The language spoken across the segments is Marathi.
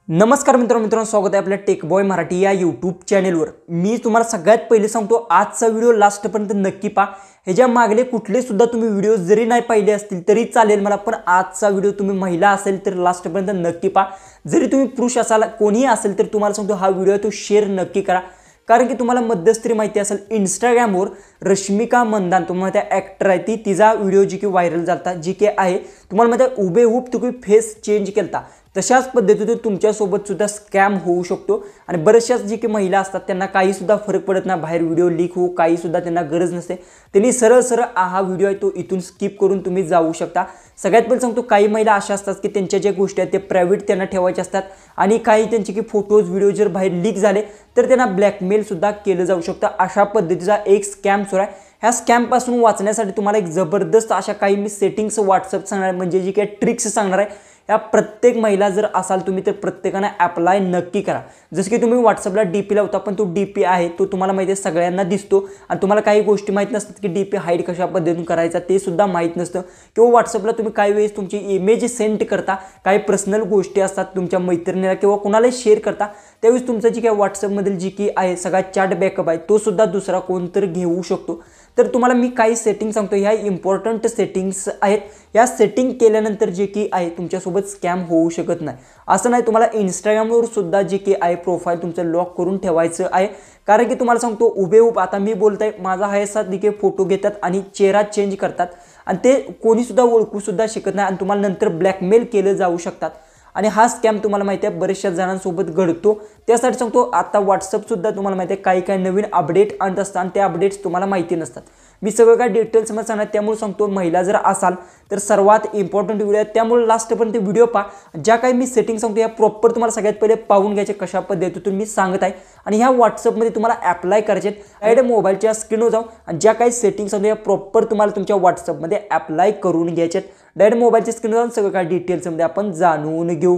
नमस्कार मित्रांनो स्वागत आहे आपल्या टेक बॉय मराठी या यूट्यूब चॅनेलवर। मी तुम्हाला सगळ्यात पहिले सांगतो आजचा व्हिडिओ लास्टपर्यंत नक्की पहा। ह्याच्या मागले कुठले सुद्धा तुम्ही व्हिडिओ जरी नाही पाहिले असतील तरी चालेल मला, पण आजचा व्हिडिओ तुम्ही महिला असेल तर लास्टपर्यंत नक्की पहा। जरी तुम्ही पुरुष असाल कोणीही असेल तर तुम्हाला सांगतो हा व्हिडिओ तो शेअर नक्की करा, कारण की तुम्हाला मध्यस्थरी माहिती असेल इंस्टाग्रामवर रश्मिका मंदान तुम्हाला त्या ॲक्टर आहे ती तिचा व्हिडिओ जी की व्हायरल झालता, जी की आहे तुम्हाला माहिती आहे हुबेहूब तुम्ही फेस चेंज केलता तशाच पद्धतीने तुमच्यासोबत सुद्धा स्कॅम होऊ शकतो। आणि बरेचशाच जी की महिला असतात त्यांना काही सुद्धा फरक पडत नाही, बाहेर व्हिडिओ लीक हो काही सुद्धा त्यांना गरज नसते, त्यांनी सरळ सरळ हा व्हिडिओ आहे तो इथून स्किप करून तुम्ही जाऊ शकता। सगळ्यात पहिले सांगतो काही महिला अशा असतात की त्यांच्या ज्या गोष्टी आहेत ते प्रायव्हेट त्यांना ठेवायचे असतात आणि काही त्यांचे की फोटोज व्हिडिओ जर बाहेर लीक झाले तर त्यांना ब्लॅकमेल सुद्धा केलं जाऊ शकतं। अशा पद्धतीचा एक स्कॅम सुरू आहे। ह्या स्कॅम पासून वाचण्यासाठी तुम्हाला एक जबरदस्त अशा काही मी सेटिंग्स व्हॉट्सअप सांगणार आहे, म्हणजे जी काही ट्रिक्स सांगणार आहे या प्रत्येक महिला जर असाल तुम्ही तर प्रत्येकाने अप्लाय नक्की करा। जसं की तुम्ही व्हॉट्सअपला डीपी लावता पण तो डीपी आहे तो तुम्हाला माहिती आहे सगळ्यांना दिसतो आणि तुम्हाला काही गोष्टी माहीत नसतात की डीपी हाईड कशा पद्धतीने करायचा ते सुद्धा माहीत नसतं, किंवा व्हॉट्सअपला तुम्ही काही वेळेस तुमची इमेज सेंड करता, काही पर्सनल गोष्टी असतात तुमच्या मैत्रिणीला किंवा कोणाला शेअर करता त्यावेळेस तुमचं जी काही व्हॉट्सअपमधील जी की आहे सगळा चॅट बॅकअप आहे तो सुद्धा दुसरा कोणतरी घेऊ शकतो। तर तुम्हाला मी काही सेटिंग सांगतो, ह्या इम्पॉर्टंट सेटिंग्स आहेत, या सेटिंग केल्यानंतर जे की आहे तुमच्यासोबत स्कॅम होऊ शकत नाही। असं नाही, तुम्हाला इंस्टाग्रामवर सुद्धा जे की आहे प्रोफाईल तुमचं लॉक करून ठेवायचं आहे, कारण की तुम्हाला सांगतो हुबेहूब आता मी बोलतोय माझा हा असा देखील फोटो घेतात आणि चेहरा चेंज करतात आणि ते कोणी सुद्धा ओळखू सुद्धा शकत नाही आणि तुम्हाला नंतर ब्लॅकमेल केलं जाऊ शकतात। आणि हा स्कॅम तुम्हाला माहिती आहे बऱ्याचशा जणांसोबत घडतो, त्यासाठी सांगतो आता व्हॉट्सअप सुद्धा तुम्हाला माहिती आहे काही नवीन अपडेट आणत असतात आणि ते अपडेट्स तुम्हाला माहिती नसतात। मी सगळं काय डिटेल्समध्ये सांगणार, त्यामुळे सांगतो महिला जर असाल तर सर्वात इम्पॉर्टंट व्हिडिओ आहे, त्यामुळे लास्टपर्यंत व्हिडिओ पहा। ज्या काही मी सेटिंग सांगतो या प्रॉपर तुम्हाला सगळ्यात पहिले पाहून घ्यायचे कशा पद्धतीतून मी सांगत आहे आणि ह्या व्हॉट्सअपमध्ये तुम्हाला अप्लाय करायचे आहेत। मोबाईलच्या स्क्रीनवर जाऊ आणि ज्या काही सेटिंग सांगतो या प्रॉपर तुम्हाला तुमच्या व्हॉट्सअपमध्ये अप्लाय करून घ्यायचे आहेत। डायरेक्ट मोबाईलच्या स्क्रीनवर जाऊन सगळं काय डिटेल्समध्ये आपण जाणून घेऊ।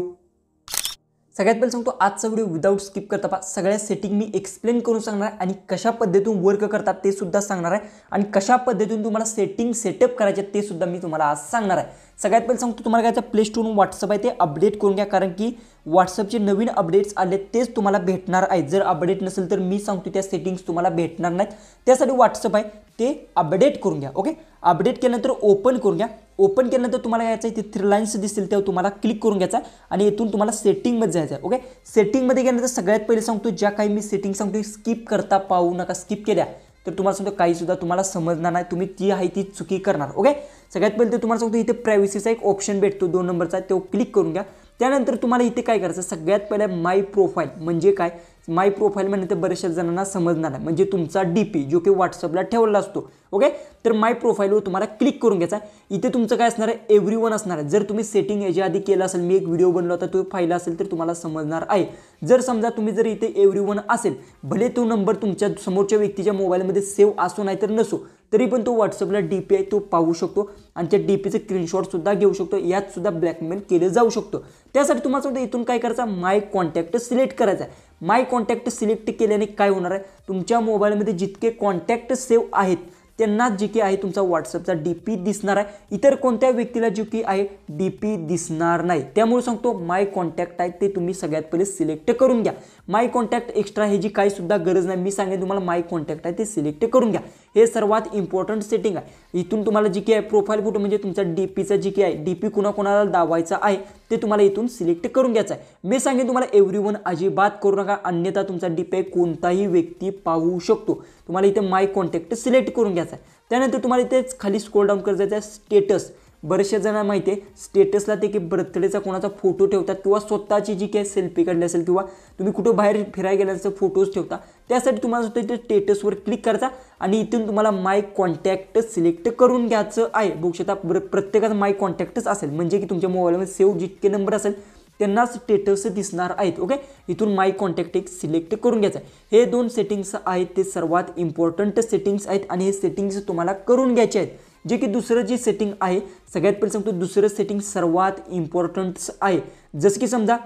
सगळ्यात पहिले सांगतो आजचा व्हिडिओ विदाऊट स्किप करता पहा, सगळ्या सेटिंग मी एक्सप्लेन करून सांगणार आहे आणि कशा पद्धतीतून वर्क करतात ते सुद्धा सांगणार आहे आणि कशा पद्धतीतून तुम्हाला सेटिंग सेटअप करायचे ते सुद्धा मी तुम्हाला आज सांगणार आहे। सगळ्यात पहिले सांगतो तुम्हाला काय प्ले स्टोरवरून व्हॉट्सअप आहे ते अपडेट करून घ्या, कारण की व्हॉट्सअपचे नवीन अपडेट्स आले तेच तुम्हाला भेटणार आहेत। जर अपडेट नसेल तर मी सांगतो त्या सेटिंग्स तुम्हाला भेटणार नाहीत, त्यासाठी व्हॉट्सअप आहे ते अपडेट करून घ्या। ओके, अपडेट केल्यानंतर ओपन करून घ्या। ओपन केल्यानंतर तुम्हाला यायचं आहे ते 3 लाईन्स दिसतील तेव्हा तुम्हाला क्लिक करून घ्यायचा आणि इथून तुम्हाला सेटिंगमध्ये जायचं आहे। ओके, सेटिंगमध्ये गेल्यानंतर सगळ्यात पहिले सांगतो ज्या काही मी सेटिंग सांगतो स्किप करता पाहू नका, स्किप केल्या तर तुम्हाला सांगतो काही सुद्धा तुम्हाला समजणार नाही, तुम्ही ती आहे ती चुकी करणार। ओके, सगळ्यात पहिले तर तुम्हाला सांगतो इथे प्रायव्हसीचा एक ऑप्शन भेटतो 2 नंबरचा, तो क्लिक करून घ्या। त्यानंतर तुम्हाला इथे काय करायचं, सगळ्यात पहिले माय प्रोफाईल म्हणजे काय, माय प्रोफाईल म्हणजे बऱ्याचशा जणांना समजणार आहे म्हणजे तुमचा डीपी जो की व्हॉट्सअपला ठेवला असतो। ओके, तर माय प्रोफाईलवर तुम्हाला क्लिक करून घ्यायचा। इथे तुमचं काय असणार आहे, एव्हरीवन असणार आहे। जर तुम्ही सेटिंग याच्या आधी केलं असेल, मी एक व्हिडिओ बनवला होता तो फाईल असेल तर तुम्हाला समजणार आहे। जर समजा तुम्ही जर इथे एव्हरीवन असेल, भले तो नंबर तुमच्या समोरच्या व्यक्तीच्या मोबाईलमध्ये सेव्ह असो नाही तर नसो तरी पण तो व्हॉट्सअपला डीपी आहे तो पाहू शकतो आणि त्या डीपीचे स्क्रीनशॉट सुद्धा घेऊ शकतो, यात सुद्धा ब्लॅकमेल केले जाऊ शकतो। त्यासाठी तुम्हाला सांगतो इथून काय करायचं, माय कॉन्टॅक्ट सिलेक्ट करायचा आहे। माय कॉन्टॅक्ट सिलेक्ट केल्याने काय होणार आहे, तुमच्या मोबाईलमध्ये जितके कॉन्टॅक्ट सेव्ह आहेत त्यांना जी की आहे तुमचा व्हॉट्सअपचा डीपी दिसणार आहे, इतर कोणत्या व्यक्तीला जी की आहे डीपी दिसणार नाही। त्यामुळे सांगतो माय कॉन्टॅक्ट आहे ते तुम्ही सगळ्यात पहिले सिलेक्ट करून घ्या। माय कॉन्टॅक्ट एक्स्ट्रा ह्याची काही सुद्धा गरज नाही, मी सांगेन तुम्हाला माय कॉन्टॅक्ट आहे ते सिलेक्ट करून घ्या। हे सर्वात इम्पॉर्टंट सेटिंग आहे। इथून तुम्हाला जी की आहे प्रोफाईल फोटो म्हणजे तुमचा डीपीचा जी की आहे डीपी कुणाला दावायचा आहे ते तुम्हाला इथून सिलेक्ट करून घ्यायचं आहे। मी सांगेन तुम्हाला एव्हरीवन अजिबात करू नका, अन्यथा तुमचा डीपी कोणताही व्यक्ती पाहू शकतो। तुम्हाला इथे माय कॉन्टॅक्ट सिलेक्ट करून घ्यायचा आहे। त्यानंतर तुम्हाला इथेच खाली स्क्रोल डाऊन करायचं आहे, स्टेटस। बरेचशा जणांना माहिती आहे स्टेटसला ते की बर्थडेचा कोणाचा फोटो ठेवतात किंवा स्वतःची जी काही सेल्फी काढली असेल किंवा तुम्ही कुठं बाहेर फिरायला गेल्याचं फोटोज ठेवता, त्यासाठी तुम्हाला इथे स्टेटसवर क्लिक करायचा आणि इथून तुम्हाला माय कॉन्टॅक्ट सिलेक्ट करून घ्यायचं आहे। बघू शकता प्रत्येकाचा माय कॉन्टॅक्टच असेल म्हणजे की तुमच्या मोबाईलमध्ये सेव्ह जितके नंबर असेल त्यांनाच स्टेटस दिसणार आहेत। ओके, इथून माय कॉन्टॅक्ट एक सिलेक्ट करून घ्यायचं आहे। हे 2 सेटिंग्स आहेत ते सर्वात इम्पॉर्टंट सेटिंग्स आहेत आणि हे सेटिंग्स तुम्हाला करून घ्यायचे आहेत। जे की दुसरं जी सेटिंग आहे सगळ्यात पहिले सांगतो दुसरं सेटिंग सर्वात इम्पॉर्टंट आहे। जसं की समजा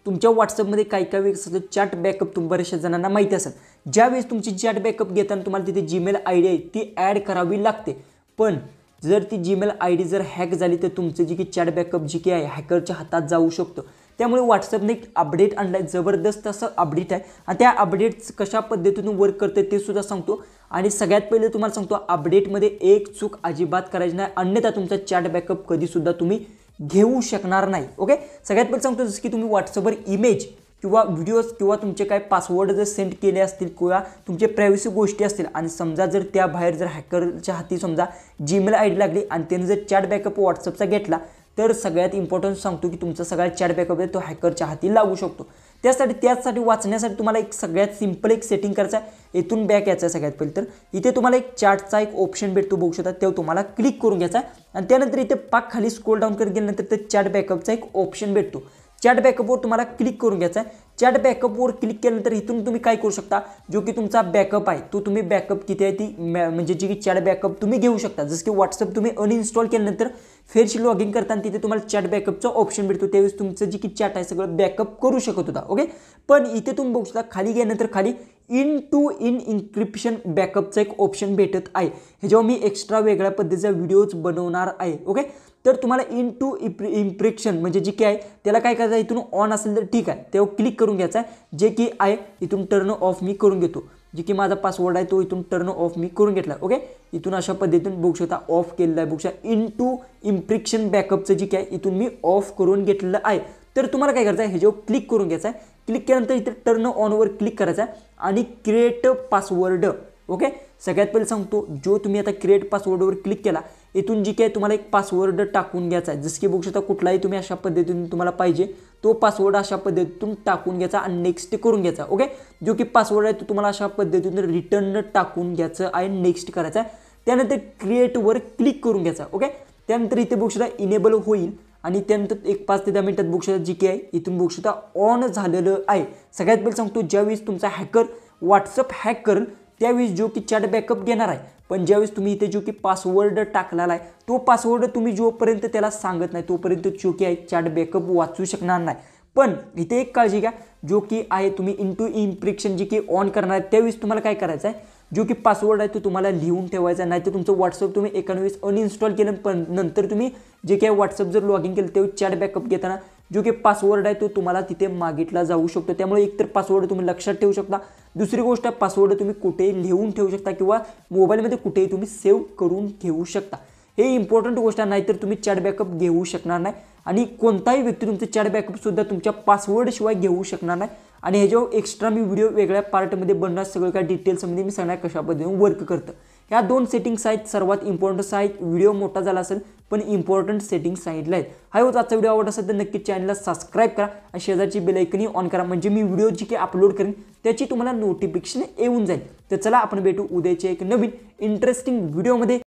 तुमच्या व्हॉट्सअपमध्ये काही वेळेस चॅट बॅकअप तुम्ही बऱ्याचशा जणांना माहिती असेल, ज्यावेळेस तुमची चॅट बॅकअप घेताना तुम्हाला तिथे जीमेल आयडी आहे ती ॲड करावी लागते, पण जर ती जीमेल आयडी जर हॅक झाली तर तुमचं जी की चॅट बॅकअप जी की आहे हॅकरच्या हातात जाऊ शकतो। त्यामुळे व्हॉट्सअपने एक अपडेट आणलाय, जबरदस्त असं अपडेट आहे आणि त्या अपडेट्स कशा पद्धतीने वर्क करते ते सुद्धा सांगतो। आणि सगळ्यात पहिले तुम्हाला सांगतो अपडेटमध्ये एक चूक अजिबात करायची नाही, अन्यथा तुमचा चॅट बॅकअप कधी सुद्धा तुम्ही घेऊ शकणार नाही। ओके, सगळ्यात पहिले सांगतो जसं की तुम्ही व्हॉट्सअपवर इमेज किंवा व्हिडिओज किंवा तुमचे काय पासवर्ड जर सेंड केले असतील किंवा तुमचे प्रायव्हसी गोष्टी असतील आणि समजा जर त्या बाहेर जर हॅकरच्या हाती समजा जीमेल आयडी लागली आणि त्याने जर चॅट बॅकअप व्हॉट्सअपचा घेतला तर सगळ्यात इम्पॉर्टंट सांगतो की तुमचा सगळा चॅट बॅकअप आहे तो हॅकरच्या हाती लागू शकतो। त्यासाठी वाचण्यासाठी तुम्हाला एक सगळ्यात सिंपल एक सेटिंग करायचं आहे। इथून बॅक यायचं आहे सगळ्यात पहिले तर इथे तुम्हाला एक चॅटचा एक ऑप्शन भेटतो बघू शकता, तेव्हा तुम्हाला क्लिक करून घ्यायचा आहे आणि त्यानंतर इथे पाक खाली स्क्रोल डाऊन करत गेल्यानंतर ते चॅट बॅकअपचा एक ऑप्शन भेटतो। चॅट बॅकअपवर तुम्हाला क्लिक करून घ्यायचा आहे। चॅट बॅकअपवर क्लिक केल्यानंतर इथून तुम्ही काय करू शकता, जो की तुमचा बॅकअप आहे तो तुम्ही बॅकअप किती आहे ती म्हणजे जी की चॅट बॅकअप तुम्ही घेऊ शकता। जसं की व्हॉट्सअप तुम्ही अनइन्स्टॉल केल्यानंतर फेरशी लॉग इन करताना तिथे तुम्हाला चॅट बॅकअपचा ऑप्शन भेटतो, त्यावेळेस तुमचं जी की चॅट आहे सगळं बॅकअप करू शकत होता। ओके, पण इथे तुम्ही बघू शकता खाली गेल्यानंतर खाली इन टू इन इन्क्रिप्शन बॅकअपचा एक ऑप्शन भेटत आहे। हे जेव्हा मी एक्स्ट्रा वेगळ्या पद्धतीचा व्हिडिओज बनवणार आहे। ओके, तर तुम्हाला इन टू इम्प्रेक्शन म्हणजे जे काय त्याला काय करायचं, इथून ऑन असेल तर ठीक आहे तेव्हा क्लिक करून घ्यायचं आहे, जे की आहे इथून टर्न ऑफ मी करून घेतो। जे की माझा पासवर्ड आहे तो इथून टर्न ऑफ मी करून घेतला। ओके, इथून अशा पद्धतीने बघू शकता ऑफ केलेला आहे, बघू शकता इन टू इम्प्रेक्शन बॅकअपचं जे काय इथून मी ऑफ करून घेतलेलं आहे। तर तुम्हाला काय करायचं आहे, हे जेव्हा क्लिक करून घ्यायचं आहे, क्लिक केल्यानंतर इथे टर्न ऑनवर क्लिक करायचं आहे आणि क्रिएट पासवर्ड। ओके, सगळ्यात पहिले सांगतो जो तुम्ही आता क्रिएट पासवर्डवर क्लिक केला इथून जी काय तुम्हाला एक पासवर्ड टाकून घ्यायचा आहे। जसं की बघू शकता कुठलाही तुम्ही अशा पद्धतीने तुम्हाला पाहिजे तो पासवर्ड अशा पद्धतीतून टाकून घ्यायचा आणि नेक्स्ट करून घ्यायचा। ओके, जो की पासवर्ड आहे तो तुम्हाला अशा पद्धतीने रिटर्न टाकून घ्यायचं आहे, नेक्स्ट करायचं आहे। त्यानंतर क्रिएटवर क्लिक करून घ्यायचा। ओके, त्यानंतर इथे बघू शकता इनेबल होईल आणि त्यानंतर एक 5 ते 10 मिनिटात बघू शकता जी की आहे इथून बघू शकता ऑन झालेलं आहे। सगळ्यात पहिले सांगतो ज्यावेळेस तुमचा हॅकर व्हॉट्सअप हॅक करेल त्यावेळेस जो की चॅट बॅकअप घेणार आहे, पण ज्यावेळेस तुम्ही इथे जो की पासवर्ड टाकलेला आहे तो पासवर्ड तुम्ही जोपर्यंत त्याला सांगत नाही तोपर्यंत जो की आहे चॅट बॅकअप वाचू शकणार नाही। पण इथे एक काळजी घ्या, जो की आहे तुम्ही इन टू इम्प्रेक्शन जे की ऑन करणार आहे त्यावेळेस तुम्हाला काय करायचं आहे, जो की पासवर्ड आहे तो तुम्हाला लिहून ठेवायचा, नाही तर तुमचं व्हॉट्सअप तुम्ही एका वेळेस अनइन्स्टॉल केलं पण नंतर तुम्ही जे काही व्हॉट्सअप जर लॉग इन केलं तेव्हा चॅट बॅकअप घेताना जो की पासवर्ड आहे तो तुम्हाला तिथे मागितला जाऊ शकतो। त्यामुळे एकतर पासवर्ड तुम्ही लक्षात ठेवू शकता, दुसरी गोष्ट पासवर्ड तुम्ही कुठेही लिहून ठेवू शकता किंवा मोबाईलमध्ये कुठेही तुम्ही सेव्ह करून ठेवू शकता। हे इम्पॉर्टंट गोष्ट आहे, नाहीतर तुम्ही चॅट बॅकअप घेऊ शकणार नाही आणि कोणताही व्यक्ती तुमचं चॅट बॅकअप सुद्धा तुमच्या पासवर्ड शिवाय घेऊ शकणार नाही। आणि ह्याच्यावर एक्स्ट्रा मी व्हिडिओ वेगळ्या पार्टमध्ये बनणार, सगळं काय डिटेल्समध्ये मी सांगणार कशा पद्धतीने वर्क करतं। ह्या 2 सेटिंग्स आहेत सर्वात इम्पॉर्टंट आहेत। व्हिडिओ मोठा झाला असेल पण इम्पॉर्टंट सेटिंग्स सांगितलं आहेत। हा होता आजचा व्हिडिओ, आवडत असेल तर नक्की चॅनलला सबस्क्राईब करा आणि शेजारची बेल आयकॉन ऑन करा, म्हणजे मी व्हिडिओ जी काही अपलोड करेन त्याची तुम्हाला नोटिफिकेशन येऊन जाईल। तर चला आपण भेटू उद्याच्या एक नवीन इंटरेस्टिंग व्हिडिओमध्ये।